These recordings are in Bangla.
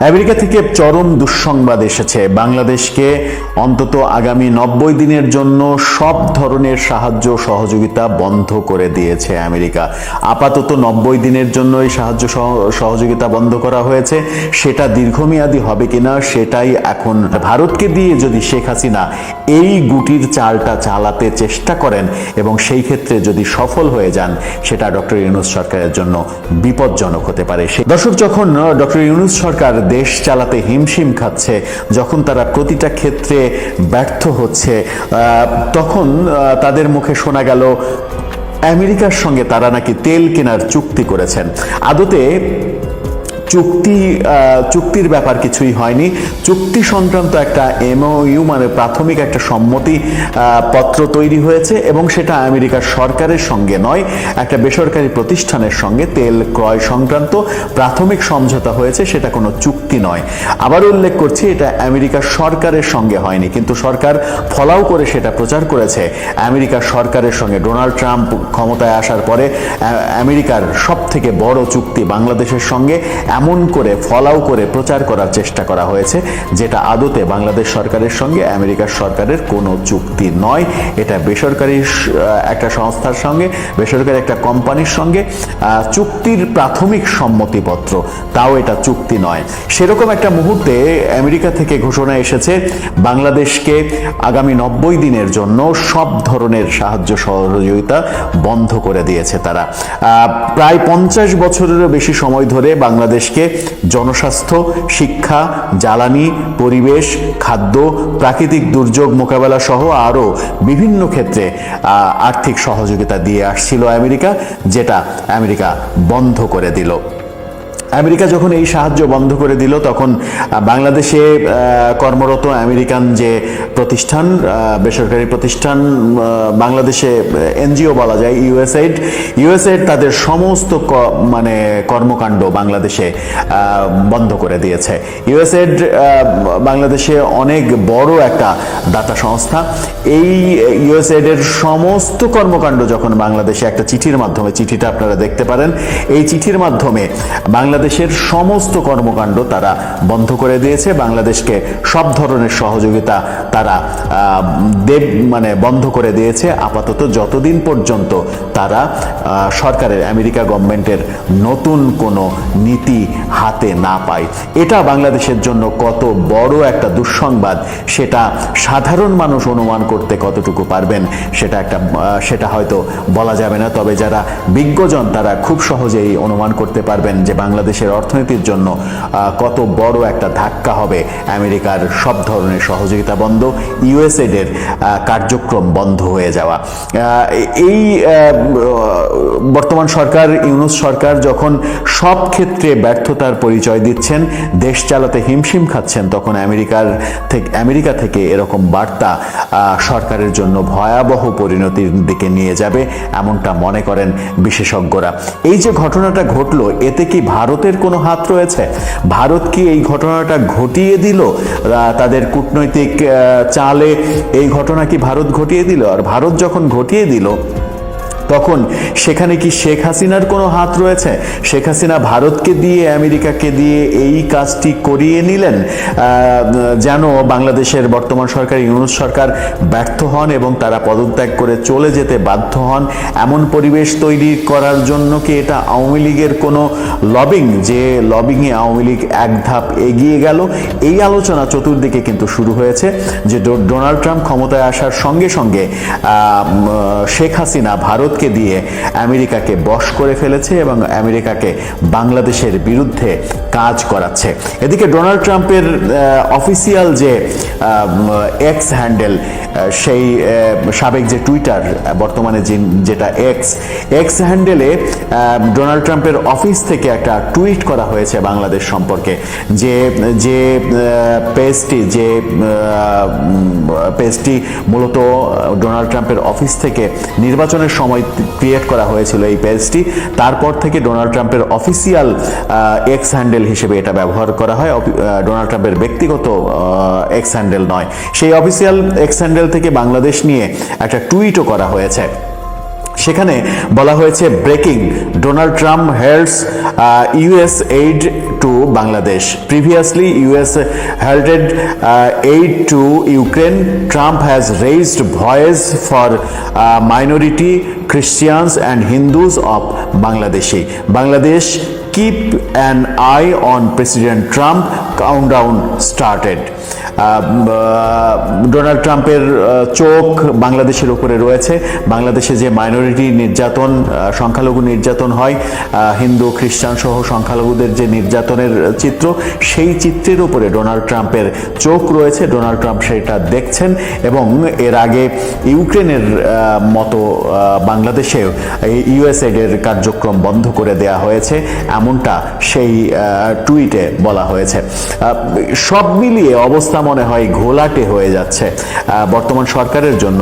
আমেরিকা থেকে চরম দুঃসংবাদ এসেছে। বাংলাদেশকে অন্তত আগামী 90 দিনের জন্য সব ধরনের সাহায্য সহযোগিতা বন্ধ করে দিয়েছে আমেরিকা। আপাতত 90 দিনের জন্য এই সাহায্য সহযোগিতা বন্ধ করা হয়েছে। সেটা দীর্ঘমেয়াদী হবে কিনা সেটাই এখন। ভারতকে দিয়ে যদি শেখ হাসিনা এই গুটির চালটা চালাতে চেষ্টা করেন এবং সেই ক্ষেত্রে যদি সফল হয়ে যান, সেটা ডক্টর ইউনূস সরকারের জন্য বিপজ্জনক হতে পারে। দর্শক, যখন ডক্টর ইউনূস সরকার দেশ চালাতে হিমশিম খাচ্ছে, যখন তারা প্রতিটা ক্ষেত্রে ব্যর্থ হচ্ছে, তখন তাদের মুখে শোনা গেল আমেরিকার সঙ্গে তারা নাকি তেল কেনার চুক্তি করেছেন। আদতে চুক্তির ব্যাপার কিছুই হয়নি। চুক্তি সংক্রান্ত একটা এমওইউ মানে প্রাথমিক একটা সম্মতি পত্র তৈরি হয়েছে এবং সেটা আমেরিকার সরকারের সঙ্গে নয়, একটা বেসরকারি প্রতিষ্ঠানের সঙ্গে তেল ক্রয় সংক্রান্ত প্রাথমিক সমঝোতা হয়েছে, সেটা কোনো চুক্তি নয়। আবার উল্লেখ করছি, এটা আমেরিকার সরকারের সঙ্গে হয়নি, কিন্তু সরকার ফলাও করে সেটা প্রচার করেছে। আমেরিকার সরকারের সঙ্গে ডোনাল্ড ট্রাম্প ক্ষমতায় আসার পরে আমেরিকার সব থেকে বড় চুক্তি বাংলাদেশের সঙ্গে এমন করে ফলাও করে প্রচার করার চেষ্টা করা হয়েছে, যেটা আদতে বাংলাদেশ সরকারের সঙ্গে আমেরিকার সরকারের কোনো চুক্তি নয়। এটা বেসরকারি একটা সংস্থার সঙ্গে, বেসরকারি একটা কোম্পানির সঙ্গে চুক্তির প্রাথমিক সম্মতিপত্র, তাও এটা চুক্তি নয়। সেরকম একটা মুহূর্তে আমেরিকা থেকে ঘোষণা এসেছে বাংলাদেশকে আগামী 90 দিনের জন্য সব ধরনের সাহায্য সহযোগিতা বন্ধ করে দিয়েছে তারা। প্রায় 50 বছরেরও বেশি সময় ধরে বাংলাদেশকে জনস্বাস্থ্য, শিক্ষা, জ্বালানি, পরিবেশ, খাদ্য, প্রাকৃতিক দুর্যোগ মোকাবেলা সহ আরও বিভিন্ন ক্ষেত্রে আর্থিক সহযোগিতা দিয়ে আসছিল আমেরিকা, যেটা আমেরিকা বন্ধ করে দিল। আমেরিকা যখন এই সাহায্য বন্ধ করে দিল, তখন বাংলাদেশে কর্মরত আমেরিকান যে প্রতিষ্ঠান, বেসরকারি প্রতিষ্ঠান, বাংলাদেশে এনজিও বলা যায়, ইউএসএইড তাদের সমস্ত কর্মকাণ্ড বাংলাদেশে বন্ধ করে দিয়েছে। ইউএসএইড বাংলাদেশে অনেক বড় একটা দাতা সংস্থা। এই ইউএসএইডের সমস্ত কর্মকাণ্ড যখন বাংলাদেশে একটা চিঠির মাধ্যমে, চিঠিটা আপনারা দেখতে পারেন, এই চিঠির মাধ্যমে বাংলাদেশের সমস্ত কর্মকাণ্ড তারা বন্ধ করে দিয়েছে। বাংলাদেশকে সব ধরনের সহযোগিতা তারা বন্ধ করে দিয়েছে আপাতত, যতদিন পর্যন্ত তারা সরকারের, আমেরিকা গভর্নমেন্টের নতুন কোনো নীতি হাতে না পায়। এটা বাংলাদেশের জন্য কত বড় একটা দুঃসংবাদ, সেটা সাধারণ মানুষ অনুমান করতে কতটুকু পারবেন সেটা হয়তো বলা যাবে না। তবে যারা বিজ্ঞজন তারা খুব সহজেই অনুমান করতে পারবেন যে বাংলাদেশের অর্থনীতির জন্য কত বড় একটা ধাক্কা হবে আমেরিকার সব ধরনের সহযোগিতা বন্ধ, ইউএসএইডের কার্যক্রম বন্ধ হয়ে যাওয়া। এই বর্তমান সরকার, ইউনূস সরকার যখন সব ক্ষেত্রে ব্যর্থতার পরিচয় দিচ্ছেন, দেশ চালাতে হিমশিম খাচ্ছেন, তখন আমেরিকা থেকে এরকম বার্তা সরকারের জন্য ভয়াবহ পরিণতির দিকে নিয়ে যাবে, এমনটা মনে করেন বিশেষজ্ঞরা। এই যে ঘটনাটা ঘটলো, এতে কি ভারতের কোনো হাত রয়েছে? ভারত কি এই ঘটনাটা ঘটিয়ে দিল? তাদের কূটনৈতিক চালে এই ঘটনা কি ভারত ঘটিয়ে দিল? আর ভারত যখন ঘটিয়ে দিল, তখন সেখানে কি শেখ হাসিনার কোনো হাত রয়েছে? শেখ হাসিনা ভারতকে দিয়ে, আমেরিকাকে দিয়ে এই কাজটি করিয়ে নিলেন যেন বাংলাদেশের বর্তমান সরকার, ইউনূস সরকার ব্যর্থ হন এবং তারা পদত্যাগ করে চলে যেতে বাধ্য হন। এমন পরিবেশ তৈরি করার জন্য কি এটা আওয়ামী লীগের কোনো লবিং, যে লবিংয়ে আওয়ামী লীগ এক ধাপ এগিয়ে গেল? এই আলোচনা চতুর্দিকে কিন্তু শুরু হয়েছে যে ডোনাল্ড ট্রাম্প ক্ষমতায় আসার সঙ্গে সঙ্গে শেখ হাসিনা ভারতকে দিয়ে আমেরিকাকে বশ করে ফেলেছে এবং আমেরিকাকে বাংলাদেশের বিরুদ্ধে কাজ করাচ্ছে। এদিকে ডোনাল্ড ট্রাম্পের অফিসিয়াল যে এক্স হ্যান্ডেল, সেই সাবেক যে টুইটার, বর্তমানে যেটা এক্স হ্যান্ডেলে ডোনাল্ড ট্রাম্পের অফিস থেকে একটা টুইট করা হয়েছে বাংলাদেশ সম্পর্কে, যে পেজটি মূলত ডোনাল্ড ট্রাম্পের অফিস থেকে নির্বাচনের সময় ক্রিয়েট করা হয়েছিল। এই পেজটি তারপর থেকে ডোনাল্ড ট্রাম্পের অফিসিয়াল এক্স হ্যান্ডেল হিসেবে এটা ব্যবহার করা হয়, ডোনাল্ড ট্রাম্পের ব্যক্তিগত এক্স হ্যান্ডেল নয়। সেই অফিসিয়াল এক্স হ্যান্ডেল থেকে বাংলাদেশ নিয়ে একটা টুইটও করা হয়েছে। সেখানে বলা হয়েছে breaking, Donald Trump halts US aid to Bangladesh, previously US halted aid to Ukraine, Trump has raised voice for minority Christians and Hindus of Bangladesh keep an eye on President Trump, countdown started. Donald ট্রাম্পের চোখ বাংলাদেশের উপরে রয়েছে। বাংলাদেশে যে মাইনরিটি নির্যাতন, সংখ্যালঘু নির্যাতন হয়, হিন্দু খ্রিস্টান সহ সংখ্যালঘুদের যে নির্যাতনের চিত্র, সেই চিত্রের উপরে ডোনাল্ড ট্রাম্পের চোখ রয়েছে। ডোনাল্ড ট্রাম্প সেটা দেখছেন এবং এর আগে ইউক্রেনের মতো বাংলাদেশেও ইউএসএইডের কার্যক্রম বন্ধ করে দেয়া হয়েছে, এমনটা সেই টুইটে বলা হয়েছে। সব মিলিয়ে অবস্থা মনে হয় ঘোলাটে হয়ে যাচ্ছে বর্তমান সরকারের জন্য।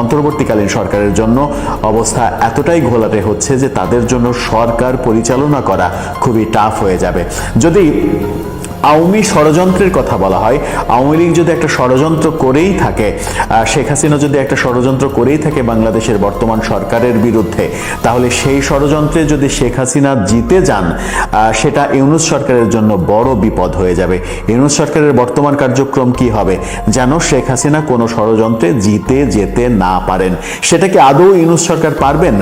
অন্তর্বর্তীকালীন সরকারের জন্য অবস্থা এতটাই ঘোলাটে হচ্ছে যে তাদের জন্য সরকার পরিচালনা করা খুবই টাফ হয়ে যাবে। যদি আওয়ামী ষড়যন্ত্রের কথা বলা হয়, আওয়ামী লীগ যদি একটা ষড়যন্ত্র করেই থাকে, শেখ হাসিনা যদি একটা ষড়যন্ত্র করেই থাকে বাংলাদেশের বর্তমান সরকারের বিরুদ্ধে, তাহলে সেই ষড়যন্ত্রে যদি শেখ হাসিনা জিতে যান, সেটা ইউনূস সরকারের জন্য বড় বিপদ হয়ে যাবে। ইউনূস সরকারের বর্তমান কার্যক্রম কি হবে? যেন শেখ হাসিনা কোনো ষড়যন্ত্রে জিতে যেতে না পারেন। সেটা কি আদৌ ইউনূস সরকার পারবেন?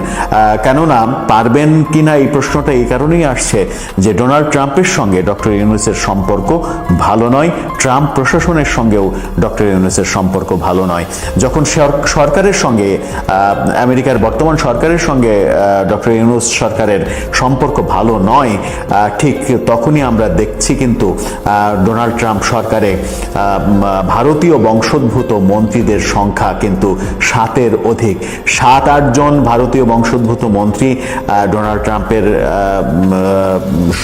কেননা পারবেন কিনা এই প্রশ্নটা এই কারণেই আসছে যে ডোনাল্ড ট্রাম্পের সঙ্গে ডক্টর ইউনূসের সম্পর্ক ভালো নয়, ট্রাম্প প্রশাসনের সঙ্গেও ডক্টর ইউনূসের সম্পর্ক ভালো নয়। যখন সরকারের সঙ্গে, আমেরিকার বর্তমান সরকারের সঙ্গে ডক্টর ইউনূস সরকারের সম্পর্ক ভালো নয়, ঠিক তখনই আমরা দেখছি কিন্তু ডোনাল্ড ট্রাম্প সরকারে ভারতীয় বংশোদ্ভূত মন্ত্রীদের সংখ্যা কিন্তু 7-এর অধিক। 7-8 জন ভারতীয় বংশোদ্ভূত মন্ত্রী ডোনাল্ড ট্রাম্পের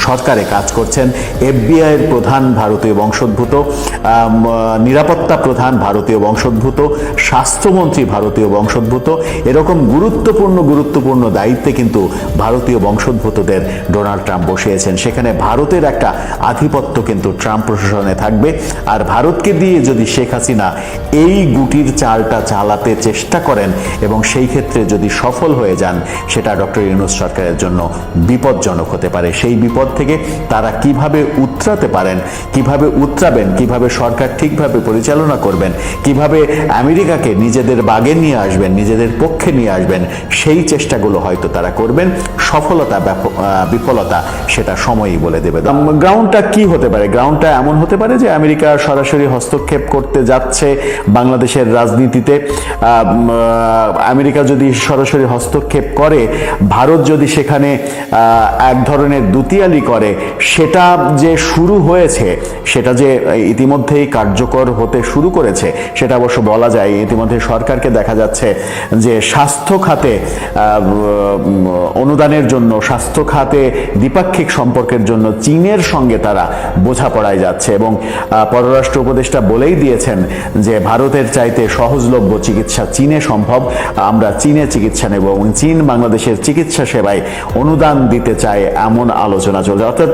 সরকারে কাজ করছেন। এফবিআইয়ের প্রধান ভারতীয় বংশোদ্ভূত, নিরাপত্তা প্রধান ভারতীয় বংশোদ্ভূত, স্বাস্থ্যমন্ত্রী ভারতীয় বংশোদ্ভূত, এরকম গুরুত্বপূর্ণ দায়িত্বে কিন্তু ভারতীয় বংশোদ্ভূতদের ডোনাল্ড ট্রাম্প বসিয়েছেন। সেখানে ভারতের একটা আধিপত্য কিন্তু ট্রাম্প প্রশাসনে থাকবে। আর ভারতকে দিয়ে যদি শেখ হাসিনা এই গুটির চালটা চালাতে চেষ্টা করেন এবং সেই ক্ষেত্রে যদি সফল হয়ে যান, সেটা ডক্টর ইউনূস সরকারের জন্য বিপজ্জনক হতে পারে। সেই বিপদ থেকে তারা কিভাবে উতরাতে পারেন, কিভাবে উতরাবেন, কিভাবে সরকার ঠিকভাবে পরিচালনা করবেন, কিভাবে আমেরিকাকে নিজেদের বাগে নিয়ে আসবেন, নিজেদের পক্ষে নিয়ে আসবেন, সেই চেষ্টাগুলো হয়তো তারা করবেন। সফলতা বিফলতা সেটা সময়ই বলে দেবে। গ্রাউন্ডটা কি হতে পারে? গ্রাউন্ডটা এমন হতে পারে যে আমেরিকা সরাসরি হস্তক্ষেপ করতে যাচ্ছে বাংলাদেশের রাজনীতিতে। আমেরিকা যদি সরাসরি হস্তক্ষেপ করে, ভারত যদি সেখানে এক ধরনের দুতিয়ালি করে, সেটা যে শুরু হয়েছে, সেটা যে ইতিমধ্যেই কার্যকর হতে শুরু করেছে, সেটা অবশ্য বলা যায়। ইতিমধ্যে সরকারকে দেখা যাচ্ছে যে স্বাস্থ্য খাতে অনুদানের জন্য, স্বাস্থ্য খাতে দ্বিপাক্ষিক সম্পর্কের জন্য চীনের সঙ্গে তারা বোঝাপড়ায় যাচ্ছে এবং পররাষ্ট্র উপদেষ্টা বলেই দিয়েছেন যে ভারতের চাইতে সহজলভ্য চিকিৎসা চীনে সম্ভব, আমরা চীনে চিকিৎসা নেব এবং চীন বাংলাদেশের চিকিৎসা সেবায় অনুদান দিতে চায়, এমন আলোচনা চলছে। অর্থাৎ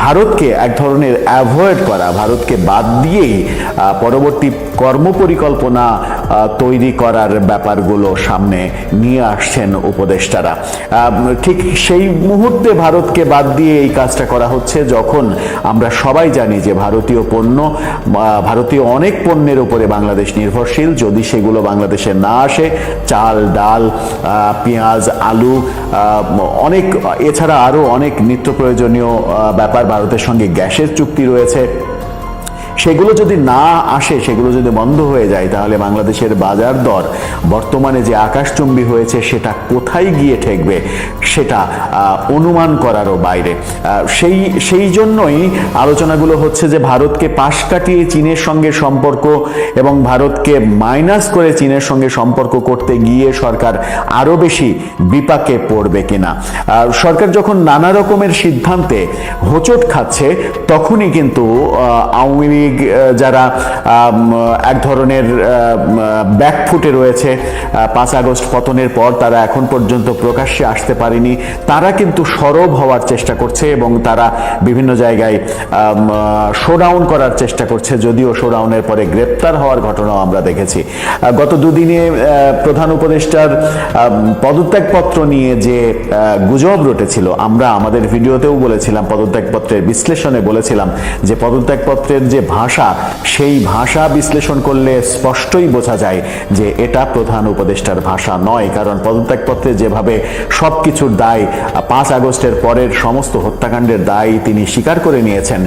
ভারতকে এক ধরনের অ্যাভয়েড করা, ভারতকে বাদ দিয়েই পরবর্তী কর্মপরিকল্পনা তৈরি করার ব্যাপারগুলো সামনে নিয়ে আসছেন উপদেষ্টারা। ঠিক সেই মুহূর্তে ভারতকে বাদ দিয়ে এই কাজটা করা হচ্ছে যখন আমরা সবাই জানি যে ভারতীয় পণ্য, ভারতীয় অনেক পণ্যের উপরে বাংলাদেশ নির্ভরশীল। যদি সেগুলো বাংলাদেশে না আসে, চাল, ডাল, পেঁয়াজ, আলু, অনেক, এছাড়া আরও অনেক নিত্য প্রয়োজনীয় ব্যাপার, ভারতের সঙ্গে গ্যাসের চুক্তি রয়েছে, সেগুলো যদি না আসে, সেগুলো যদি বন্ধ হয়ে যায়, তাহলে বাংলাদেশের বাজার দর বর্তমানে যে আকাশচুম্বী হয়েছে, সেটা কোথায় গিয়ে ঠেকবে সেটা অনুমান করারও বাইরে। সেই জন্যই আলোচনাগুলো হচ্ছে যে ভারতকে পাশ কাটিয়ে চীনের সঙ্গে সম্পর্ক এবং ভারতকে মাইনাস করে চীনের সঙ্গে সম্পর্ক করতে গিয়ে সরকার আরও বেশি বিপাকে পড়বে কিনা। সরকার যখন নানা রকমের সিদ্ধান্তে হোঁচট খাচ্ছে, তখনই কিন্তু আওয়ামী লীগ, যুবলীগ যারা এক ধরনের ব্যাকফুটে রয়েছে 5 আগস্ট পতনের পর, তারা এখন পর্যন্ত প্রকাশ্যে আসতে পারেনি, তারা কিন্তু সরব হওয়ার চেষ্টা করছে এবং তারা বিভিন্ন জায়গায় শোডাউন করার চেষ্টা করছে, যদিও শোডাউনের পরে গ্রেপ্তার হওয়ার ঘটনাও আমরা দেখেছি। গত দুদিনে প্রধান উপদেষ্টার পদত্যাগপত্র নিয়ে যে গুজব রটেছিল, আমরা আমাদের ভিডিওতেও বলেছিলাম, পদত্যাগপত্রের বিশ্লেষণে বলেছিলাম যে পদত্যাগপত্রের যে ভাষা, সেই ভাষা বিশ্লেষণ করলে স্পষ্টই বোঝা যায় যে এটা প্রধান উপদেষ্টার ভাষা নয়। কারণ পদত্যাগপত্রে যেভাবে সবকিছুর দায়, 5 আগস্টের পরের সমস্ত হত্যাকাণ্ডের দায় তিনি স্বীকার করে নিয়েছেন,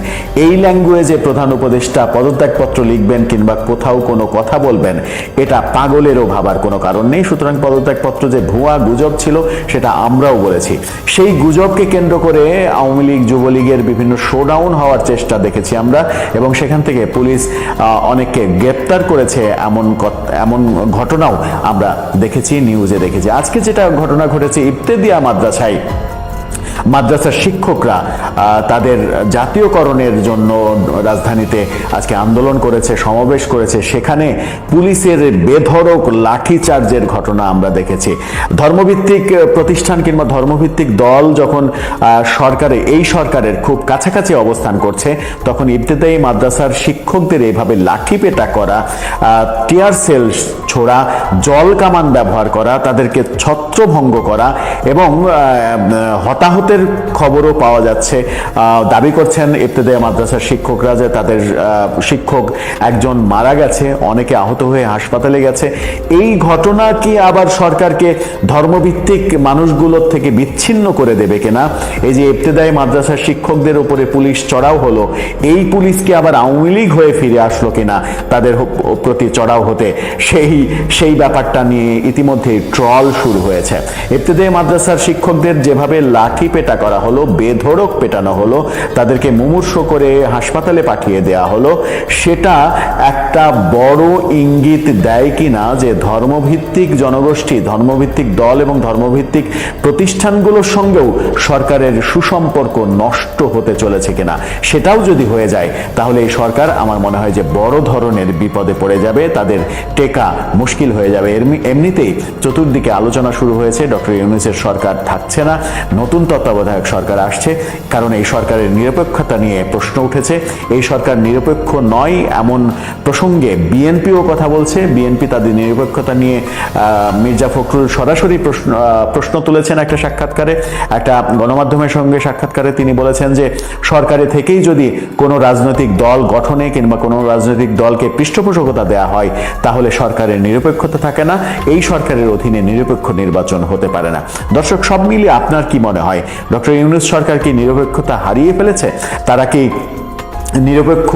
এই ল্যাঙ্গুয়েজে প্রধান উপদেষ্টা পদত্যাগপত্র লিখবেন কিংবা কোথাও কোনো কথা বলবেন, এটা পাগলেরও ভাবার কোনো কারণ নেই। সুতরাং পদত্যাগপত্র যে ভুয়া গুজব ছিল সেটা আমরাও বলেছি। সেই গুজবকে কেন্দ্র করে আওয়ামী লীগ, যুবলীগের বিভিন্ন শোডাউন হওয়ার চেষ্টা দেখেছি আমরা, এবং সেখান থেকে পুলিশ অনেককে গ্রেপ্তার করেছে, এমন ঘটনাও আমরা দেখেছি, নিউজে দেখেছি। আজকে যেটা ঘটনা ঘটেছে ইবতেদিয়া মাদ্রাসার শিক্ষকরা তাদের জাতীয়করণের জন্য রাজধানীতে আজকে আন্দোলন করেছে, সমাবেশ করেছে, সেখানে পুলিশের বেধড়ক লাঠিচার্জের ঘটনা আমরা দেখেছি। ধর্মভিত্তিক প্রতিষ্ঠান কিংবা ধর্মভিত্তিক দল যখন এই সরকারের খুব কাছাকাছি অবস্থান করছে, তখন ইবতেদায়ী মাদ্রাসার শিক্ষকদের এইভাবে লাঠিপেটা করা, টিয়ার সেল ছোড়া, জল কামান ব্যবহার করা, তাদেরকে ছত্রভঙ্গ করা এবং হতাহতের খবরও পাওয়া যাচ্ছে। দাবি করছেন ইবতেদায়ী মাদ্রাসার শিক্ষকরা যে তাদের শিক্ষক একজন মারা গেছে, অনেকে আহত হয়ে হাসপাতালে গেছে। এই ঘটনা কি আবার সরকারকে ধর্মভিত্তিক মানুষগুলোর থেকে বিচ্ছিন্ন করে দেবে কিনা? এই যে ইবতেদায়ী মাদ্রাসার শিক্ষকদের উপরে পুলিশ চড়াও হলো, এই পুলিশকে আবার আওয়ামী লীগ হয়ে ফিরে আসলো কিনা তাদের প্রতি চড়াও হতে, সেই ব্যাপারটা নিয়ে ইতিমধ্যে ট্রল শুরু হয়েছে। ইবতেদায়ী মাদ্রাসার শিক্ষকদের যেভাবে লাঠি পেটা করা হলো, বেধড়ক পেটানো হলো, তাদেরকে মুমূর্ষ করে হাসপাতালে পাঠিয়ে দেয়া হলো, সেটা একটা বড় ইঙ্গিত দেয় কিনা যে ধর্মভিত্তিক জনগোষ্ঠী, ধর্মভিত্তিক দল এবং ধর্মভিত্তিক প্রতিষ্ঠানগুলোর সঙ্গেও সরকারের সুসম্পর্ক নষ্ট হতে চলেছে কিনা। সেটাও যদি হয়ে যায় তাহলে এই সরকার আমার মনে হয় যে বড় ধরনের বিপদে পড়ে যাবে, তাদের টেকা মুশকিল হয়ে যাবে। এমনিতেই চতুর্দিকে আলোচনা শুরু হয়েছে, ডক্টর ইউনূসের সরকার থাকছে না, নতুন তত্ত্বাবধায়ক সরকার আসছে, কারণ এই সরকারের নিরপেক্ষতা নিয়ে প্রশ্ন উঠেছে। এই সরকার নিরপেক্ষ নয় এমন প্রসঙ্গে বিএনপিও কথা বলছে। বিএনপি তাদের নিরপেক্ষতা নিয়ে মির্জা ফখরুল সরাসরি প্রশ্ন তুলেছেন একটা সাক্ষাৎকারে, একটা গণমাধ্যমের সঙ্গে সাক্ষাৎকারে তিনি বলেছেন যে সরকারে থেকেই যদি কোনো রাজনৈতিক দল গঠনে কিংবা কোনো রাজনৈতিক দলকে পৃষ্ঠপোষকতা দেয়া হয় তাহলে সরকারের নিরপেক্ষতা থাকে না, এই সরকারের অধীনে নিরপেক্ষ নির্বাচন হতে পারে না। দর্শক, সব মিলিয়ে আপনার কি মনে হয়, ডক্টর ইউনূস সরকার কি নিরপেক্ষতা হারিয়ে ফেলেছে? তারা কি নিরপেক্ষ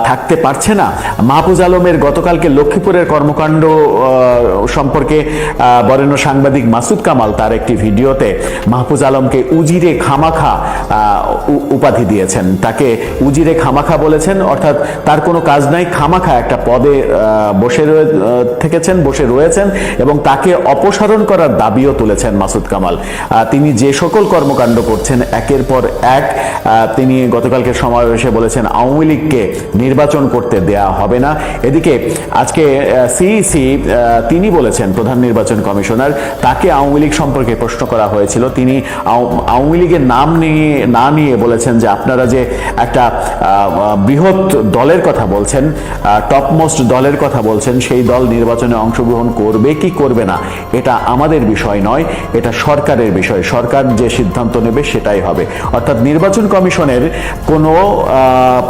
থাকতে পারছে না? মাহফুজ আলমের গতকালকে লক্ষ্মীপুরের কর্মকাণ্ড সম্পর্কে বরেণ্য সাংবাদিক মাসুদ কামাল তার একটি ভিডিওতে মাহফুজ আলমকে উজিরে খামাখা উপাধি দিয়েছেন, তাকে উজিরে খামাখা বলেছেন, অর্থাৎ তার কোনো কাজ নাই, খামাখা একটা পদে বসে রয়েছেন এবং তাকে অপসারণ করার দাবিও তুলেছেন মাসুদ কামাল। তিনি যে সকল কর্মকাণ্ড করছেন একের পর এক, তিনি গতকালকে সমাবেশে বলেছেন আওয়ামী লীগকে নির্বাচন করতে দেয়া হবে না। এদিকে আজকে সিইসি তিনি বলেছেন, প্রধান নির্বাচন কমিশনার, তাকে আওয়ামী লীগ সম্পর্কে প্রশ্ন করা হয়েছিল, তিনি আওয়ামী লীগের নাম না নিয়ে বলেছেন যে আপনারা যে একটা বৃহৎ দলের কথা বলছেন, টপমোস্ট দলের কথা বলছেন, সেই দল নির্বাচনে অংশগ্রহণ করবে কি করবে না এটা আমাদের বিষয় নয়, এটা সরকারের বিষয়, সরকার যে সিদ্ধান্ত নেবে সেটাই হবে। অর্থাৎ নির্বাচন কমিশনের কোনো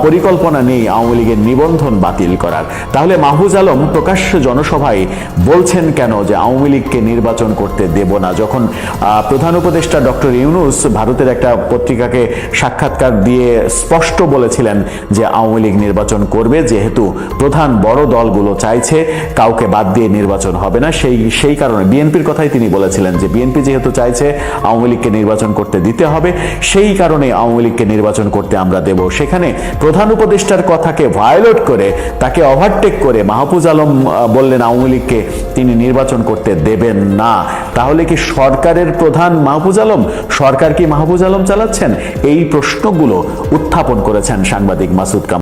পরিকল্পনা নেই আওয়ামী লীগের নিবন্ধন বাতিল করার। তাহলে মাহফুজ আলম প্রকাশ্য জনসভায় বলছেন কেন যে আওয়ামী লীগকে নির্বাচন করতে দেব না, যখন প্রধান উপদেষ্টা ডক্টর ইউনূস ভারতের একটা পত্রিকাকে সাক্ষাৎকার দিয়ে স্পষ্ট বলেছিলেন যে আওয়ামী লীগ নির্বাচন করবে, যেহেতু প্রধান বড় দলগুলো চাইছে কাউকে বাদ দিয়ে নির্বাচন হবে না, সেই কারণে বিএনপির কথাই তিনি বলেছিলেন যে বিএনপি যেহেতু চাইছে আওয়ামী লীগকে নির্বাচন করতে দিতে হবে, সেই কারণে আওয়ামী লীগকে নির্বাচন করতে আমরা দেব। সেখানে প্রধান উপদেষ্টার কথাকে ভায়োলেট করে, তাকে ওভারটেক করে মাহফুজ আলম বললেন আওয়ামী লীগকে তিনি নির্বাচন করতে দেবেন না। তাহলে কি সরকারের প্রধান মাহফুজ আলম, সরকার কি মাহফুজ আলম চালাচ্ছেন? এই প্রশ্নগুলো উত্থাপন করেছেন সাংবাদিক মাসুদ কামাল।